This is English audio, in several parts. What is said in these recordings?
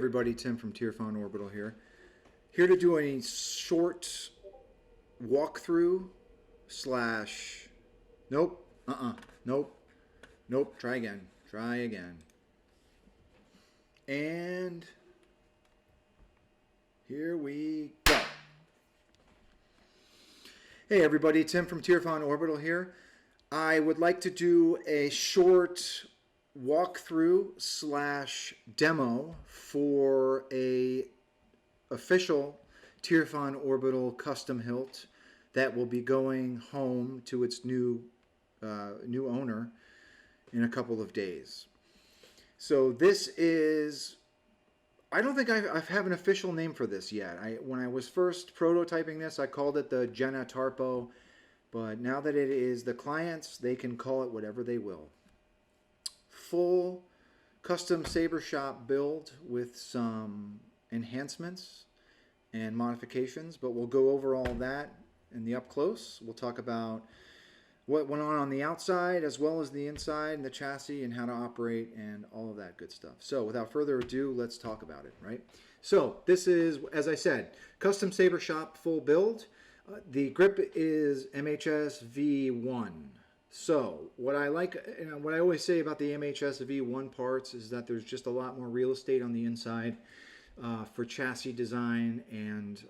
everybody, Tim from Tierfon Orbital here. Here to do a short walkthrough slash, nope, nope, try again. And here we go. Hey everybody, Tim from Tierfon Orbital here. I would like to do a short walkthrough slash demo for a official Tierfon Orbital custom hilt that will be going home to its new owner in a couple of days. So this is, I don't think I have an official name for this yet. When I was first prototyping this, I called it the Jenna Tarpo, but now that it is the clients, they can call it whatever they will. Full custom saber shop build with some enhancements and modifications, but we'll go over all that in the up close. We'll talk about what went on the outside as well as the inside and the chassis and how to operate and all of that good stuff. So without further ado, let's talk about it, right? So this is, as I said, custom saber shop full build. The grip is MHS V1. So what I like, what I always say about the MHS V1 parts is that there's just a lot more real estate on the inside for chassis design, and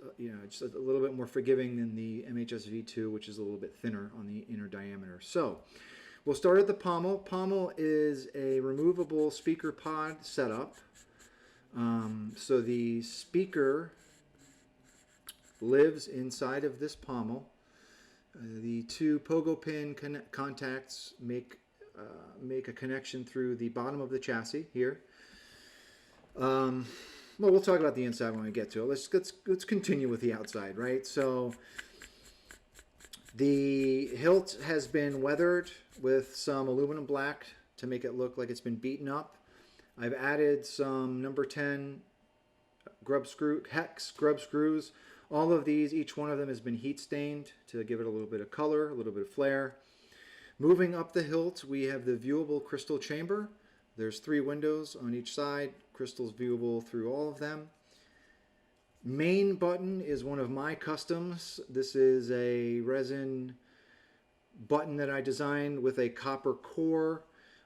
just a little bit more forgiving than the MHS V2, which is a little bit thinner on the inner diameter. So we'll start at the pommel. Pommel is a removable speaker pod setup. So the speaker lives inside of this pommel. The two pogo pin contacts make a connection through the bottom of the chassis here. Well, we'll talk about the inside when we get to it. Let's continue with the outside, right? So the hilt has been weathered with some aluminum black to make it look like it's been beaten up. I've added some number 10 hex grub screws. All of these, each one of them has been heat stained to give it a little bit of color, a little bit of flair. Moving up the hilt, we have the viewable crystal chamber. There's 3 windows on each side, crystals viewable through all of them. Main button is one of my customs. This is a resin button that I designed with a copper core.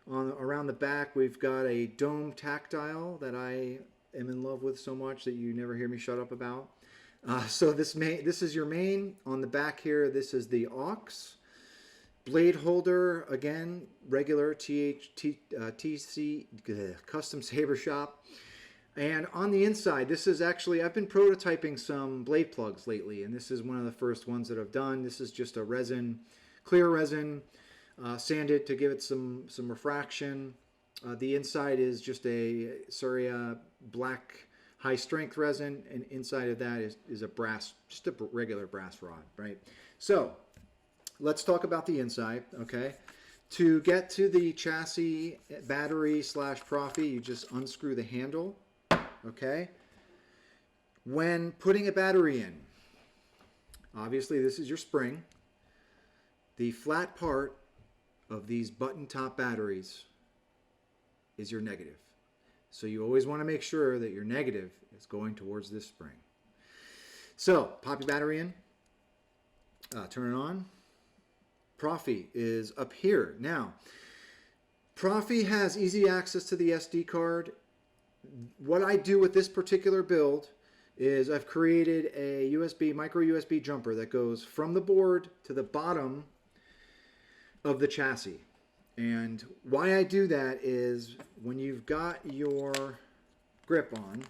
Around the back, we've got a dome tactile that I am in love with so much that you never hear me shut up about. So this is your main. On the back here, this is the Aux Blade Holder, again, regular TC custom saber shop. And on the inside, this is actually, I've been prototyping some blade plugs lately, and this is one of the first ones that I've done. This is just a resin, clear resin, sanded to give it some refraction. The inside is just a Surya black high strength resin, and inside of that is a brass, just a regular brass rod, right? So let's talk about the inside, okay? To get to the chassis battery slash Proffie, you just unscrew the handle, okay? When putting a battery in, obviously this is your spring. The flat part of these button top batteries is your negative. So you always want to make sure that your negative is going towards this spring. So pop your battery in, turn it on. Proffie is up here. Now, Proffie has easy access to the SD card. What I do with this particular build is I've created a micro USB jumper that goes from the board to the bottom of the chassis. And why I do that is when you've got your grip on,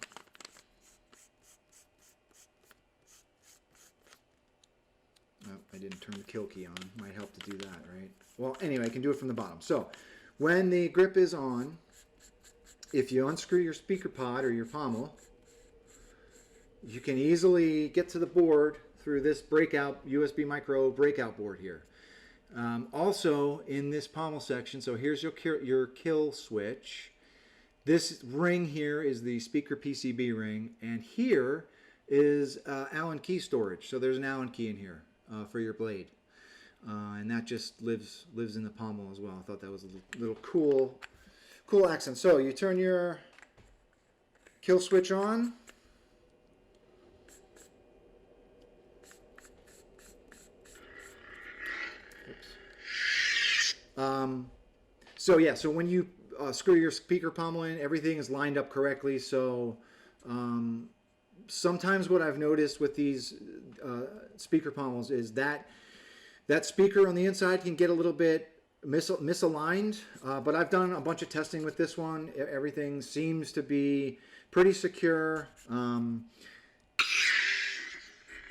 oh, I didn't turn the kill key on, might help to do that, right? Well, anyway, I can do it from the bottom. So when the grip is on, if you unscrew your speaker pod or your pommel, you can easily get to the board through this USB micro breakout board here. Also in this pommel section, so here's your kill switch. This ring here is the speaker PCB ring, and here is Allen key storage. So there's an Allen key in here for your blade, and that just lives in the pommel as well. I thought that was a little cool accent. So you turn your Kill switch on. So yeah, so when you screw your speaker pommel in, everything is lined up correctly. So sometimes what I've noticed with these speaker pommels is that speaker on the inside can get a little bit misaligned, but I've done a bunch of testing with this one. Everything seems to be pretty secure.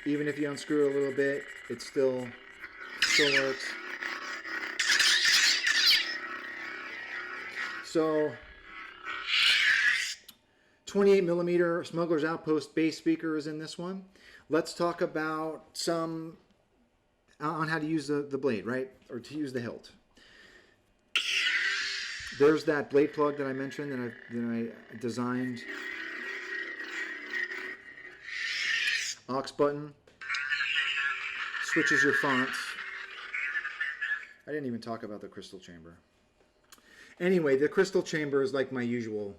Even if you unscrew it a little bit, it still works. So 28 millimeter Smuggler's Outpost bass speaker is in this one. Let's talk about some on how to use the blade, right? Or to use the hilt. There's that blade plug that I mentioned that I designed. Aux button. Switches your fonts. I didn't even talk about the crystal chamber. Anyway, the crystal chamber is like my usual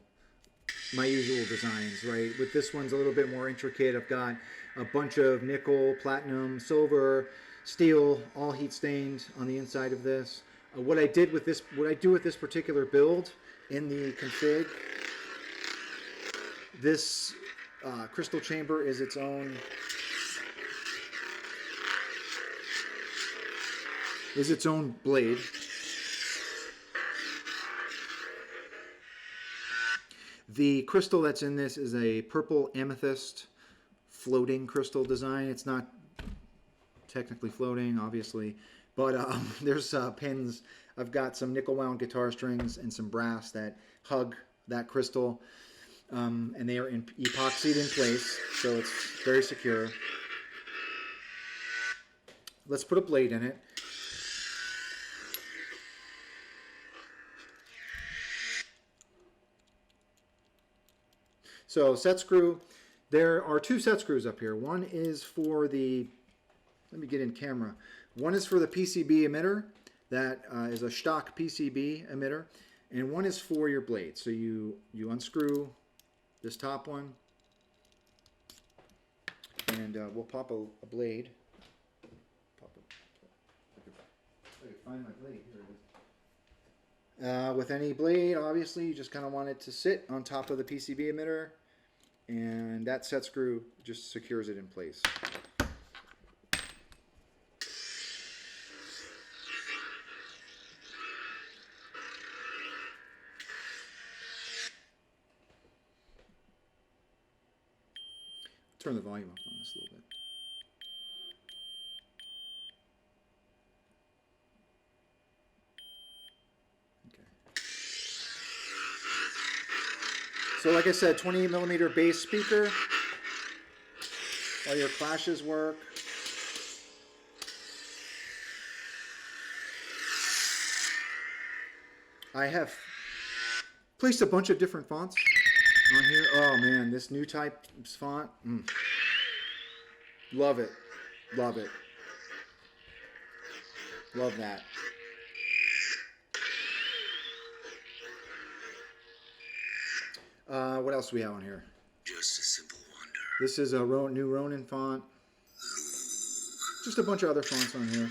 designs, right? With this one's a little bit more intricate. I've got a bunch of nickel, platinum, silver, steel, all heat stained on the inside of this. What I do with this particular build in the config, this crystal chamber is its own blade. The crystal that's in this is a purple amethyst floating crystal design. It's not technically floating, obviously, but there's pins. I've got some nickel wound guitar strings and some brass that hug that crystal, and they are epoxied in place, so it's very secure. Let's put a blade in it. So set screw, there are two set screws up here. One is for the, let me get in camera. One is for the PCB emitter, that is a Shtok PCB emitter, and one is for your blade. So you unscrew this top one, and we'll pop a blade. I can find my blade, here it is. With any blade, obviously, you just kind of want it to sit on top of the PCB emitter, and that set screw just secures it in place. Turn the volume up on this a little bit. So like I said, 28 millimeter bass speaker. All your clashes work. I have placed a bunch of different fonts on here. Oh man, this new type font. Love it. Love it. Love that. What else do we have on here? Just a simple wonder. This is a new Ronin font. Just a bunch of other fonts on here.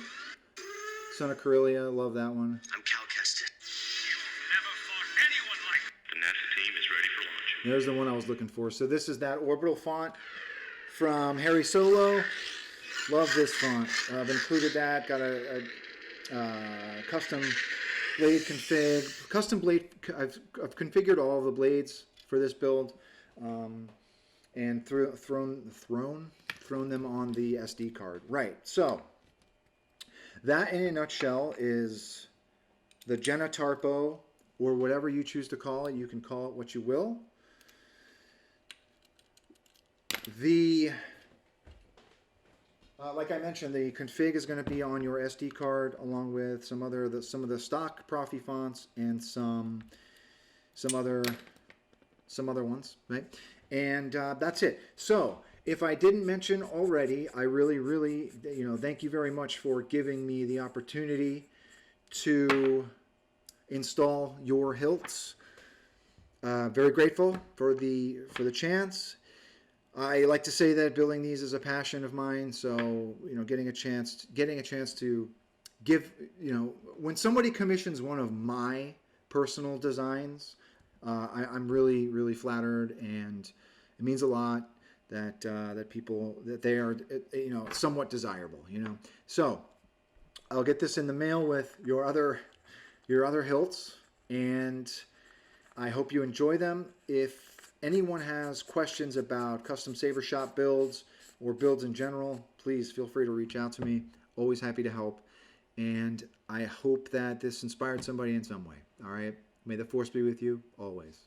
Son of Corellia, love that one. I'm Cal-Keston. You've never fought anyone like it. The NASA team is ready for launch. There's the one I was looking for. So this is that Orbital font from Harry Solo. Love this font. I've included that. Got a custom blade config. Custom blade. I've configured all of the blades for this build, and thrown them on the SD card. Right. So that, in a nutshell, is the Genitarpo, or whatever you choose to call it. You can call it what you will. The like I mentioned, the config is going to be on your SD card, along with some of the stock Proffie fonts and some other ones, right? And that's it. So if I didn't mention already, I really, thank you very much for giving me the opportunity to install your hilts. Very grateful for the chance. I like to say that building these is a passion of mine. So getting a chance to give, when somebody commissions one of my personal designs, I'm really, really flattered, and it means a lot that people, that they are somewhat desirable. So I'll get this in the mail with your other hilts, and I hope you enjoy them. If anyone has questions about custom saber shop builds or builds in general, please feel free to reach out to me. Always happy to help. And I hope that this inspired somebody in some way. All right. May the force be with you always.